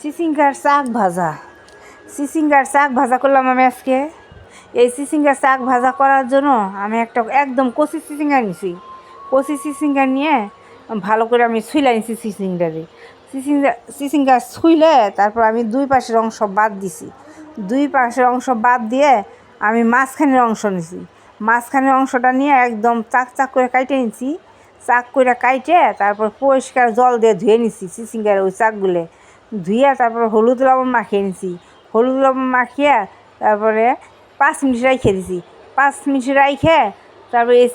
চিচিঙ্গার শাক ভাজা। চিচিঙ্গার শাক ভাজা করলাম আমি আজকে। এই চিচিঙ্গার শাক ভাজা করার জন্য আমি একটা একদম কচি চিচিঙ্গা নিছি। কচি চিচিঙ্গা নিয়ে ভালো করে আমি ছুইলা নিছি চিচিঙ্গারে। চিচিঙ্গা ছুইলে তারপর আমি দুই পাশের অংশ বাদ দিছি। দুই পাশের অংশ বাদ দিয়ে আমি মাঝখানের অংশ নিছি। মাঝখানের অংশটা নিয়ে একদম চাক চাক করে কাইটে নিছি। চাক করে কাইটে তারপর পরিষ্কার জল দিয়ে ধুয়ে নিছি চিচিঙ্গার ওই চাকগুলো ধুয়ে তারপর হলুদ লবণ মাখিয়ে নিছি। হলুদ লবণ মাখিয়ে তারপরে 5 মিনিট রাইখে দিছি। 5 মিনিট রাইখে তারপরে এই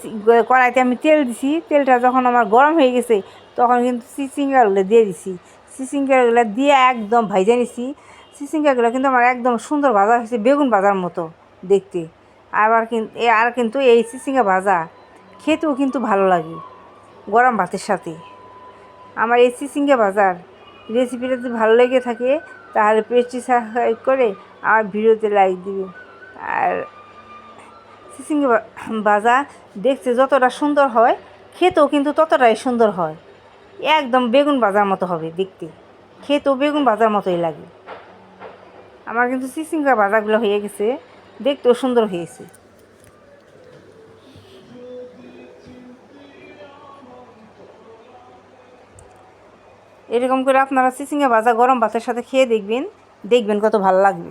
কড়াইতে আমি তেল দিছি। তেলটা যখন আমার গরম হয়ে গেছে তখন কিন্তু চিচিঙ্গাগুলো দিয়ে দিছি। চিচিঙ্গাগুলো দিয়ে একদম ভাইজা নিছি। চিচিঙ্গাগুলো কিন্তু আমার একদম সুন্দর ভাজা হয়েছে, বেগুন ভাজার মতো দেখতে। কিন্তু এই চিচিঙ্গা ভাজা খেতেও কিন্তু ভালো লাগে গরম ভাতের সাথে। আমার এই চিচিঙ্গা ভাজার রেসিপিটা যদি ভালো লেগে থাকে তাহলে পেজটি সাবস্ক্রাইব করে আমার ভিডিওতে লাইক দিবে। আর চিচিঙ্গা ভাজা দেখতে যতটা সুন্দর হয় খেতেও কিন্তু ততটাই সুন্দর হয়। একদম বেগুন ভাজার মতো হবে দেখতে, খেতেও বেগুন ভাজার মতোই লাগে। আমার কিন্তু চিচিঙ্গা ভাজাগুলো হয়ে গেছে, দেখতেও সুন্দর হয়েছে। এরকম করে আপনারা চিচিঙ্গা ভাজা গরম ভাতের সাথে খেয়ে দেখবেন, দেখবেন কত ভালো লাগবে।